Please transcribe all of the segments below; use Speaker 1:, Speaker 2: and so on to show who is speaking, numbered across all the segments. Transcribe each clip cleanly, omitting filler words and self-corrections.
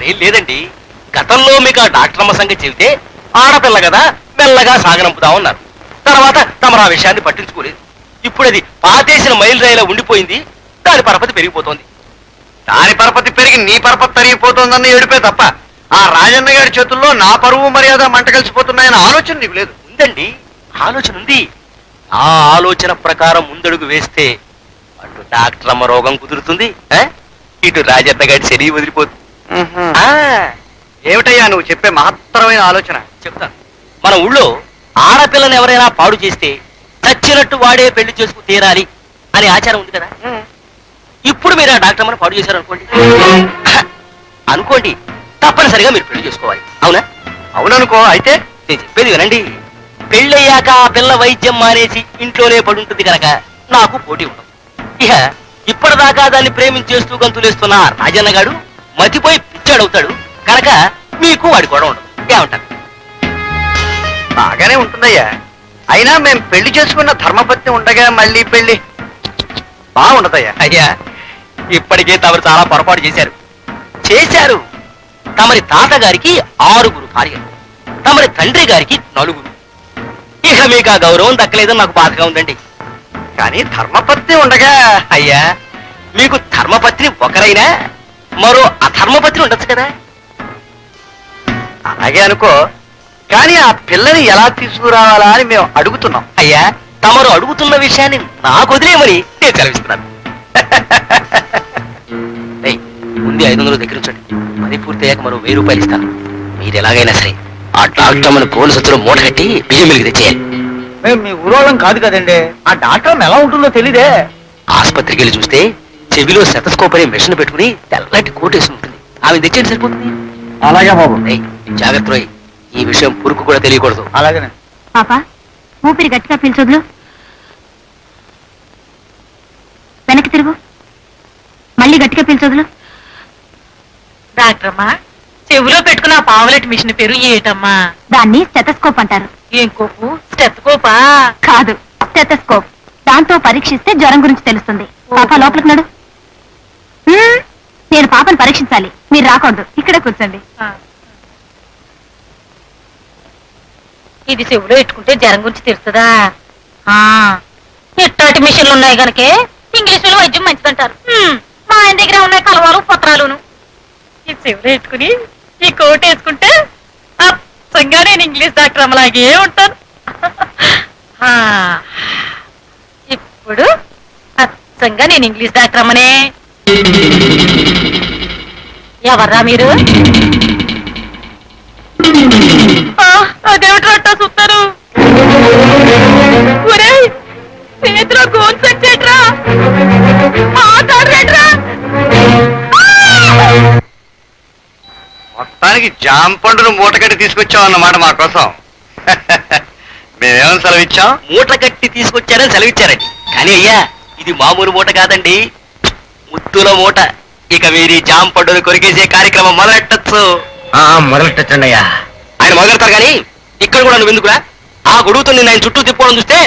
Speaker 1: ఏం లేదండి, గతంలో మీకు ఆ డాక్టర్ అమ్మ సంగతి చెబితే ఆడపిల్ల కదా మెల్లగా సాగనంపుదామన్నారు. తర్వాత తమరు ఆ విషయాన్ని పట్టించుకోలేదు. ఇప్పుడు అది పాతేసిన మైలు రైలా ఉండిపోయింది. దాని పరపతి పెరిగిపోతోంది.
Speaker 2: దాని పరపతి పెరిగి నీ పరపతి తరిగిపోతుందన్న ఏడిపే తప్ప ఆ రాజన్న గారి చేతుల్లో నా పరువు మర్యాద మంట కలిసిపోతున్నాయన్న ఆలోచన నీకు లేదు.
Speaker 1: ఉందండి, ఆలోచన ఉంది. ఆ ఆలోచన ప్రకారం ముందడుగు వేస్తే అటు డాక్టర్ అమ్మ రోగం కుదురుతుంది, ఇటు రాజన్న గారి శరీరం వదిలిపోతుంది.
Speaker 2: ఏమిటయ్యా నువ్వు చెప్పే మహత్తరమైన ఆలోచన?
Speaker 1: చెప్తాను. మన ఊళ్ళో ఆడపిల్లని ఎవరైనా పాడు చేస్తే చచ్చినట్టు వాడే పెళ్లి చేసుకు తీరాలి అనే ఆచారం ఉంది కదా. ఇప్పుడు మీరు ఆ డాక్టర్ అమ్మని పాడు చేశారు అనుకోండి, అనుకోండి తప్పనిసరిగా మీరు పెళ్లి చేసుకోవాలి. అవునా?
Speaker 2: అవుననుకో. అయితే
Speaker 1: నేను చెప్పేది వినండి. పెళ్ళయ్యాక ఆ పిల్ల వైద్యం మానేసి ఇంట్లోనే పడుంటుంది కనుక నాకు పోటీ ఉండదు. ఇక ఇప్పటిదాకా దాన్ని ప్రేమించేస్తూ గంతులేస్తున్న రాజన్న గాడు మతిపోయి పిచ్చాడవుతాడు కనుక మీకు వాడి కూడా ఉండదు. ఏమంటారు?
Speaker 2: బాగానే ఉంటుందయ్యా. అయినా మేము పెళ్లి చేసుకున్న ధర్మపత్ని ఉండగా మళ్ళీ పెళ్లి బాగుండదయ్యా.
Speaker 1: అయ్యా, ఇప్పటికే తమరు చాలా పొరపాటు చేశారు. తమరి తాతగారికి 6 భార్యలు, తమరి తండ్రి గారికి 4. ఇక మీకు ఆ గౌరవం దక్కలేదని నాకు బాధగా ఉందండి.
Speaker 2: కానీ ధర్మపత్ని ఉండగా
Speaker 1: అయ్యా, మీకు ధర్మపత్ని ఒకరైనా మరో అధర్మపత్ని ఉండొచ్చు కదా.
Speaker 2: అలాగే అనుకో. కానీ ఆ పిల్లని ఎలా తీసుకురావాలా అని మేము అడుగుతున్నాం.
Speaker 1: అయ్యా, తమరు అడుగుతున్న విషయాన్ని నాకు వదిలేయమని నేను సెలవిస్తున్నాను. ముందు 500 దగ్గరించండి. పని పూర్తయ్యాక మరో 1000 రూపాయలు ఇస్తాను. మీరు ఎలాగైనా సరే ఆ డాక్టర్ మన పోలీసులో మూట కట్టి బియ్యం మిలిగి తెచ్చేయాలి.
Speaker 2: మేము మీ ఊరోళ్ళం కాదు కదండి. ఆ డాక్టర్ ఎలా ఉంటుందో తెలీదే.
Speaker 1: ఆసుపత్రికి వెళ్ళి చూస్తే చెవిలో సెటస్కోప్ అనే మెషిన్ పెట్టుకుని తెల్లటి కోటేసి ఉంటుంది. ఆమె తెచ్చేయండి, సరిపోతుంది.
Speaker 2: అలాగే బాబు.
Speaker 1: జాగ్రత్త రోయ్, ఈ విషయం పురుకు కూడా తెలియకూడదు.
Speaker 2: అలాగనే.
Speaker 3: పాపా, ఊపిరి గట్టిగా పీల్చొద్దు. వెనక్కి తిరుగు. మళ్ళీ గట్టిగా పీల్చొద్దు.
Speaker 4: డాక్టర్ అమ్మా, చెవిలో పెట్టుకున్న పావులెట్ మిషన్ పేరు ఏటమ్మా?
Speaker 3: దాన్ని స్టెతస్కోప్ అంటారు.
Speaker 4: ఏం కోపు? స్టెత్కోపా?
Speaker 3: కాదు, స్టెతస్కోప్. దాంతో పరీక్షిస్తే జ్వరం గురించి తెలుస్తుంది. పాప లోపలికి నడు. నేను పాపను పరీక్షించాలి, మీరు రాకూడదు. ఇక్కడే కూర్చోండి.
Speaker 4: ఇది చెవిలో పెట్టుకుంటే జ్వరం గురించి తెలుస్తుందా? ఇట్లాంటి మిషన్లు ఉన్నాయి కనుకే ఇంగ్లీషులో వైద్యం మంచిదంటారు. మా ఆయన దగ్గర ఉన్నాయి కలవాలు పత్రాలును. ఈ చెవిలో పెట్టుకుని ఈ కోట్ వేసుకుంటే అచ్చంగా నేను ఇంగ్లీష్ డాక్టర్ అమ్మలాగే ఉంటాను. ఇప్పుడు అచ్చంగా నేను ఇంగ్లీష్ డాక్టర్ అమ్మనే. ఎవర్రా మీరు? అదేమిట్రా చూస్తారు? ఒరే, చేతిలో గోన్ సచ్చేట్రా, మాట్లాడరేట్రా.
Speaker 2: మొత్తానికి జాంపండును మూట కట్టి తీసుకొచ్చావు అన్నమాట మా కోసం. మేమేమని సెలవిచ్చాం?
Speaker 1: మూట కట్టి తీసుకొచ్చారని సెలవిచ్చారండి. కానీ అయ్యా, ఇది మామూలు మూట కాదండి, ముత్తుల మూట. ఇక మీరు ఈ జాంపండును కొరికేసే కార్యక్రమం మొదలెట్టచ్చు.
Speaker 2: మొదలెట్టండి అయ్యా.
Speaker 1: ఆయన మొదలెడతారు కానీ ఇక్కడ కూడా నువ్వు ఎందుకురా? ఆ గొడుగుతో నేను ఆయన చుట్టూ తిప్పుకోవడం చూస్తే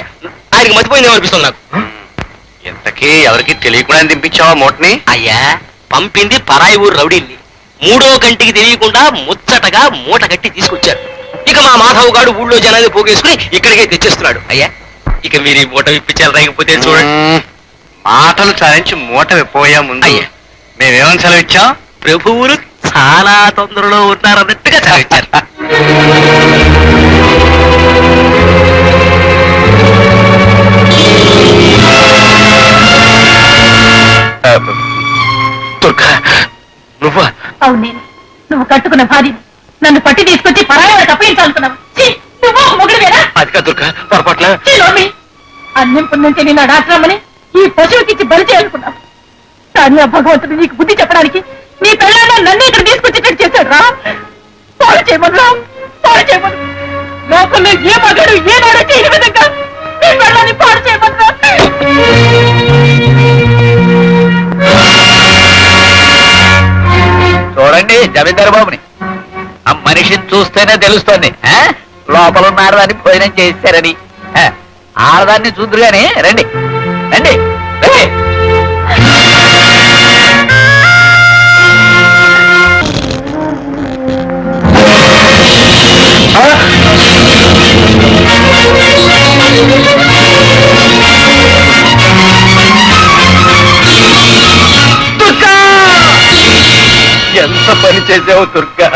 Speaker 1: ఆయనకి మతిపోయిందేమో అనిపిస్తుంది నాకు.
Speaker 2: ఇంతకీ ఎవరికి తెలియకుండా దింపించావా మూటని?
Speaker 1: అయ్యా, పంపింది పరాయి ఊరు రౌడీల్ని. 3వ కంటికి తెలియకుండా ముచ్చటగా మూట కట్టి తీసుకొచ్చారు. ఇక మా మాధవ్ గాడు ఊళ్ళో జనాన్ని పోగేసుకుని ఇక్కడికే తెచ్చేస్తున్నాడు. అయ్యా, ఇక మీరు ఈ మూట విప్పించాలి, రాకపోతే చూడండి.
Speaker 2: మాటలు సాధించి మూట విప్పోయా ముందు
Speaker 1: అయ్యా,
Speaker 2: మేమేమని సెలవిచ్చాం?
Speaker 1: ప్రభువులు చాలా తొందరలో ఉన్నారన్నట్టుగా సెలవిచ్చారు. నువ్వా?
Speaker 4: అవును, నేను. నువ్వు కట్టుకున్న భార్య నన్ను పట్టి తీసుకొచ్చి పరాయి తప్పించాలనుకున్నావు. నువ్వు మొగుడువేనా?
Speaker 1: అది కాదు దుర్గా, పొరపాట్ల.
Speaker 4: అన్నం పుణ్యం నిన్న డాక్టరమ్మని ఈ పశువుకిచ్చి బలి చేయాలనుకున్నావు. కానీ ఆ భగవంతుడు నీకు బుద్ధి చెప్పడానికి నీ పిల్లలను నన్ను ఇక్కడ తీసుకొచ్చేటట్టు చేశాడు రా. పాడు చేయమను, పాడు చేయమను. లోపల ఏ మగాడు ఏ నాడు చేయని విధంగా నీ పిల్లల్ని పాడు చేయమను.
Speaker 2: చూడండి జమీందారు బాబుని, ఆ మనిషిని చూస్తేనే తెలుస్తోంది లోపల ఉన్న ఆడదాన్ని భోజనం చేశారని. ఆడదాన్ని చూద్దరు గాని రండి రండి రండి. చేసావు దుర్గా